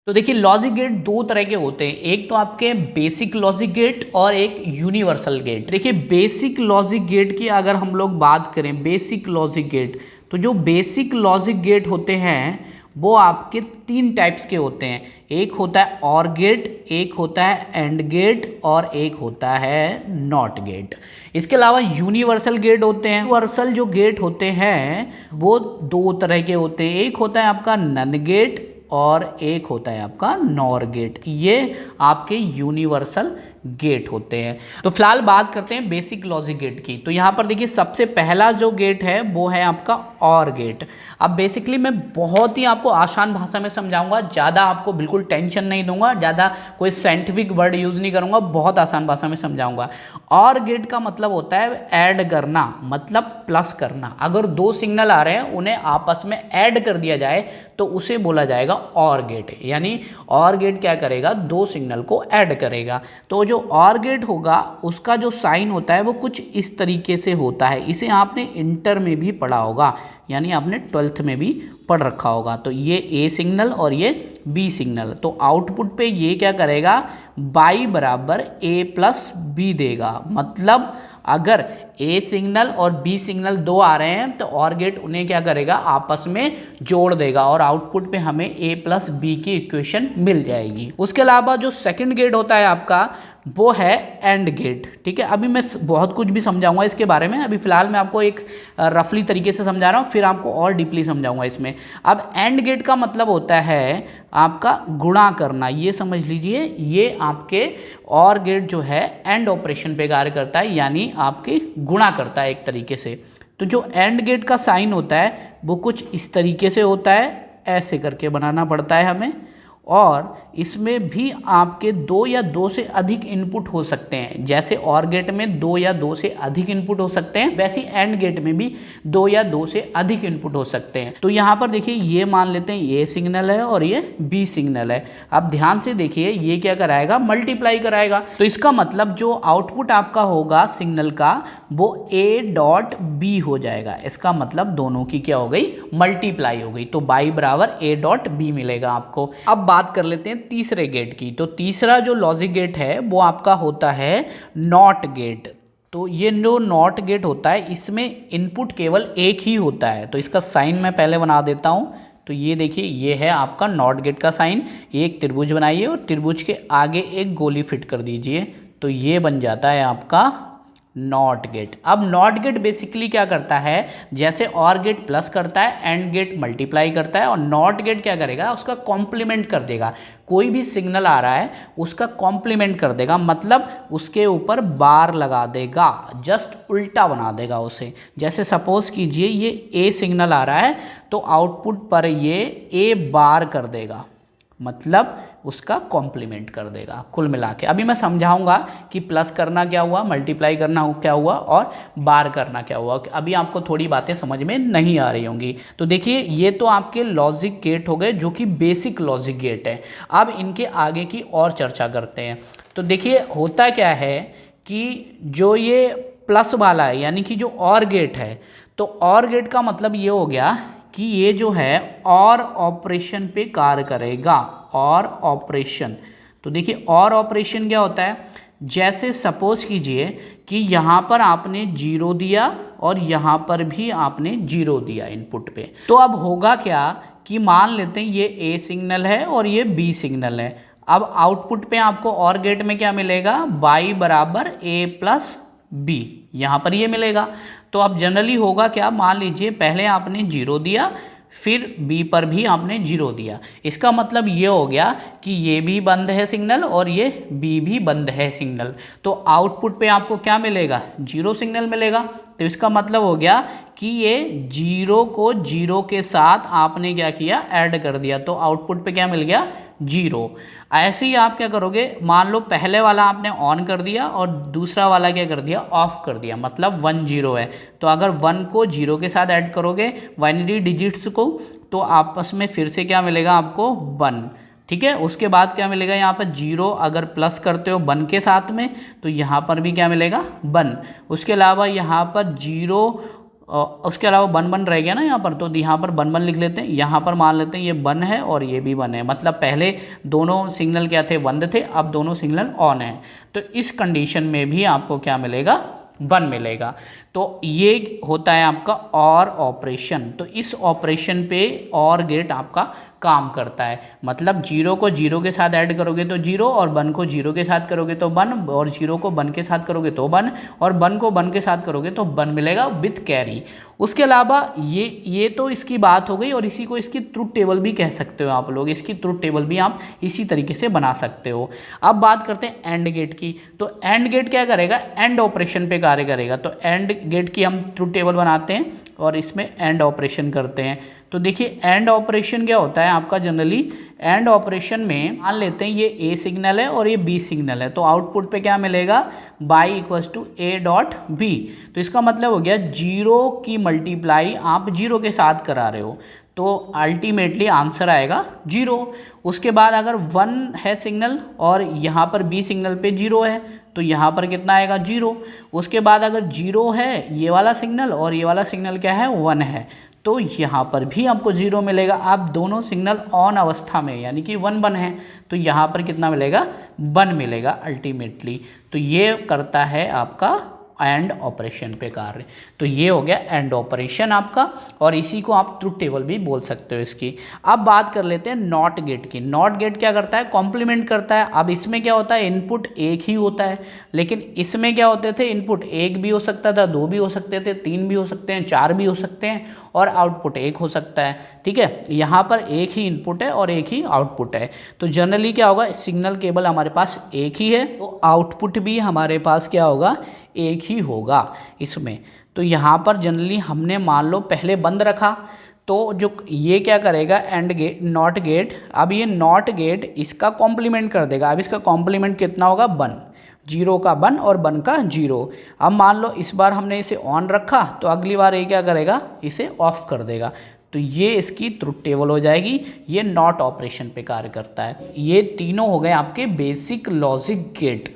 तो देखिए logic gate दो तरह के होते हैं, एक तो आपके बेसिक लॉजिक गेट और एक यूनिवर्सल गेट। देखिए बेसिक लॉजिक गेट की अगर हम लोग बात करें, बेसिक लॉजिक गेट, तो जो बेसिक लॉजिक गेट होते हैं वो आपके तीन टाइप्स के होते हैं। एक होता है और गेट, एक होता है एंड गेट और एक होता है नॉट गेट। इसके अलावा यूनिवर्सल गेट होते हैं। यूनिवर्सल जो गेट होते हैं वो दो तरह के होते हैं, एक होता है आपका नन गेट और एक होता है आपका नॉर गेट। ये आपके यूनिवर्सल गेट होते हैं। तो फिलहाल बात करते हैं बेसिक लॉजिक गेट की। तो यहाँ पर देखिए सबसे पहला जो गेट है वो है आपका और गेट। अब बेसिकली मैं बहुत ही आपको आसान भाषा में समझाऊंगा, ज़्यादा आपको बिल्कुल टेंशन नहीं दूंगा, ज़्यादा कोई साइंटिफिक वर्ड यूज़ नहीं करूंगा, बहुत आसान भाषा में समझाऊंगा। और गेट का मतलब होता है ऐड करना, मतलब प्लस करना। अगर दो सिग्नल आ रहे हैं उन्हें आपस में ऐड कर दिया जाए तो उसे बोला जाएगा और गेट। यानी और गेट क्या करेगा, दो सिग्नल को ऐड करेगा। तो जो और गेट होगा उसका जो साइन होता है वो कुछ इस तरीके से होता है। इसे आपने इंटर में भी पढ़ा होगा, यानी आपने 12th में भी पढ़ रखा होगा। तो ये ए सिग्नल और ये बी सिग्नल। तो आउटपुट पे ये क्या करेगा, बाई बराबर ए प्लस बी देगा। मतलब अगर ए सिग्नल और बी सिग्नल दो आ रहे हैं तो और गेट उन्हें क्या करेगा, आपस में जोड़ देगा और आउटपुट पे हमें ए प्लस बी की इक्वेशन मिल जाएगी। उसके अलावा जो सेकंड गेट होता है आपका वो है एंड गेट। ठीक है, अभी मैं बहुत कुछ भी समझाऊंगा इसके बारे में। अभी फिलहाल मैं आपको एक रफली तरीके से समझा रहा हूँ, फिर आपको और डीपली समझाऊंगा इसमें। अब एंड गेट का मतलब होता है आपका गुणा करना, ये समझ लीजिए। ये आपके और गेट जो है एंड ऑपरेशन पे कार्य करता है, यानी आपके गुणा करता है एक तरीके से। तो जो एंड गेट का साइन होता है वो कुछ इस तरीके से होता है, ऐसे करके बनाना पड़ता है हमें। और इसमें भी आपके दो या दो से अधिक इनपुट हो सकते हैं। जैसे और गेट में दो या दो से अधिक इनपुट हो सकते हैं, वैसे एंड गेट में भी दो या दो से अधिक इनपुट हो सकते हैं। तो यहाँ पर देखिए ये मान लेते हैं ये सिग्नल है और ये बी सिग्नल है। अब ध्यान से देखिए ये क्या कराएगा, मल्टीप्लाई कराएगा। तो इसका मतलब जो आउटपुट आपका होगा सिग्नल का वो ए डॉट बी हो जाएगा। इसका मतलब दोनों की क्या हो गई, मल्टीप्लाई हो गई। तो बाई बराबर ए डॉट बी मिलेगा आपको। अब बात कर लेते हैं तीसरे गेट की। तो तीसरा जो लॉजिक गेट है वो आपका होता है नॉट गेट। तो ये जो नॉट गेट होता है इसमें इनपुट केवल एक ही होता है। तो इसका साइन मैं पहले बना देता हूँ। तो ये देखिए ये है आपका नॉट गेट का साइन। एक त्रिभुज बनाइए और त्रिभुज के आगे एक गोली फिट कर दीजिए, तो ये बन जाता है आपका नॉट गेट। अब नॉट गेट बेसिकली क्या करता है, जैसे और गेट प्लस करता है, एंड गेट मल्टीप्लाई करता है, और नॉट गेट क्या करेगा, उसका कॉम्प्लीमेंट कर देगा। कोई भी सिग्नल आ रहा है उसका कॉम्प्लीमेंट कर देगा, मतलब उसके ऊपर बार लगा देगा, जस्ट उल्टा बना देगा उसे। जैसे सपोज कीजिए ये ए सिग्नल आ रहा है तो आउटपुट पर ये ए बार कर देगा, मतलब उसका कॉम्प्लीमेंट कर देगा कुल मिला के। अभी मैं समझाऊंगा कि प्लस करना क्या हुआ, मल्टीप्लाई करना क्या हुआ और बार करना क्या हुआ। अभी आपको थोड़ी बातें समझ में नहीं आ रही होंगी। तो देखिए ये तो आपके लॉजिक गेट हो गए जो कि बेसिक लॉजिक गेट है। अब इनके आगे की और चर्चा करते हैं। तो देखिए होता क्या है कि जो ये प्लस वाला है यानी कि जो और गेट है, तो और गेट का मतलब ये हो गया कि ये जो है और ऑपरेशन पे कार्य करेगा। और ऑपरेशन, तो देखिए और ऑपरेशन क्या होता है, जैसे सपोज कीजिए कि यहाँ पर आपने 0 दिया और यहाँ पर भी आपने 0 दिया इनपुट पे। तो अब होगा क्या कि मान लेते हैं ये ए सिग्नल है और ये बी सिग्नल है। अब आउटपुट पे आपको और गेट में क्या मिलेगा, बाई बराबर ए प्लस बी, यहाँ पर ये मिलेगा। तो अब जनरली होगा क्या, मान लीजिए पहले आपने 0 दिया, फिर बी पर भी आपने 0 दिया। इसका मतलब ये हो गया कि ये भी बंद है सिग्नल और ये बी भी बंद है सिग्नल। तो आउटपुट पे आपको क्या मिलेगा, 0 सिग्नल मिलेगा। तो इसका मतलब हो गया कि ये 0 को 0 के साथ आपने क्या किया, ऐड कर दिया। तो आउटपुट पे क्या मिल गया, 0। ऐसे ही आप क्या करोगे, मान लो पहले वाला आपने ऑन कर दिया और दूसरा वाला क्या कर दिया, ऑफ कर दिया, मतलब 1 0 है। तो अगर 1 को 0 के साथ ऐड करोगे बाइनरी डिजिट्स को, तो आपस में फिर से क्या मिलेगा आपको, 1। ठीक है, उसके बाद क्या मिलेगा, यहाँ पर 0 अगर प्लस करते हो 1 के साथ में तो यहाँ पर भी क्या मिलेगा, 1। उसके अलावा यहाँ पर 0 उसके अलावा बन बन रह गया ना यहाँ पर, तो यहाँ पर बन बन लिख लेते हैं, यहाँ पर मान लेते हैं ये बन है और ये भी बन है, मतलब पहले दोनों सिग्नल क्या थे, बंद थे, अब दोनों सिग्नल ऑन है। तो इस कंडीशन में भी आपको क्या मिलेगा, बन मिलेगा। तो ये होता है आपका और ऑपरेशन। तो इस ऑपरेशन पे और गेट आपका काम करता है, मतलब 0 को 0 के साथ ऐड करोगे तो 0, और 1 को 0 के साथ करोगे तो 1, और 0 को 1 के साथ करोगे तो 1, और 1 को 1 के साथ करोगे तो 1 मिलेगा विथ कैरी। उसके अलावा ये तो इसकी बात हो गई, और इसी को इसकी ट्रुथ टेबल भी कह सकते हो आप लोग, इसकी ट्रुथ टेबल भी आप इसी तरीके से बना सकते हो। अब बात करते हैं एंड गेट की। तो एंड गेट क्या करेगा, एंड ऑपरेशन पे कार्य करेगा। तो एंड गेट की हम ट्रुथ टेबल बनाते हैं और इसमें एंड ऑपरेशन करते हैं। तो देखिए एंड ऑपरेशन क्या होता है आपका, जनरली एंड ऑपरेशन में मान लेते हैं ये ए सिग्नल है और ये बी सिग्नल है, तो आउटपुट पे क्या मिलेगा, y equals to a dot b. तो इसका मतलब हो गया 0 की मल्टीप्लाई आप 0 के साथ करा रहे हो, तो अल्टीमेटली आंसर आएगा 0। उसके बाद अगर 1 है सिग्नल और यहाँ पर बी सिग्नल पे 0 है, तो यहाँ पर कितना आएगा, 0। उसके बाद अगर 0 है ये वाला सिग्नल और ये वाला सिग्नल क्या है, 1 है, तो यहाँ पर भी आपको 0 मिलेगा। आप दोनों सिग्नल ऑन अवस्था में यानी कि 1 1 है, तो यहाँ पर कितना मिलेगा, 1 मिलेगा अल्टीमेटली। तो ये करता है आपका एंड ऑपरेशन पे कार्य। तो ये हो गया एंड ऑपरेशन आपका, और इसी को आप ट्रुथ टेबल भी बोल सकते हो इसकी। अब बात कर लेते हैं नॉट गेट की। नॉट गेट क्या करता है, कॉम्प्लीमेंट करता है। अब इसमें क्या होता है, इनपुट एक ही होता है, लेकिन इसमें क्या होते थे, इनपुट एक भी हो सकता था, 2 भी हो सकते थे, 3 भी हो सकते हैं, 4 भी हो सकते हैं, और आउटपुट एक हो सकता है। ठीक है, यहाँ पर एक ही इनपुट है और एक ही आउटपुट है। तो जनरली क्या होगा, सिग्नल केवल हमारे पास एक ही है, तो आउटपुट भी हमारे पास क्या होगा, एक ही होगा इसमें। तो यहाँ पर जनरली हमने मान लो पहले बंद रखा, तो जो ये क्या करेगा, एंड गेट, नॉट गेट, अब ये नॉट गेट इसका कॉम्प्लीमेंट कर देगा। अब इसका कॉम्प्लीमेंट कितना होगा, 1, 0 का 1 और 1 का 0। अब मान लो इस बार हमने इसे ऑन रखा, तो अगली बार ये क्या करेगा, इसे ऑफ कर देगा। तो ये इसकी ट्रुथ टेबल हो जाएगी, ये नॉट ऑपरेशन पे कार्य करता है। ये तीनों हो गए आपके बेसिक लॉजिक गेट।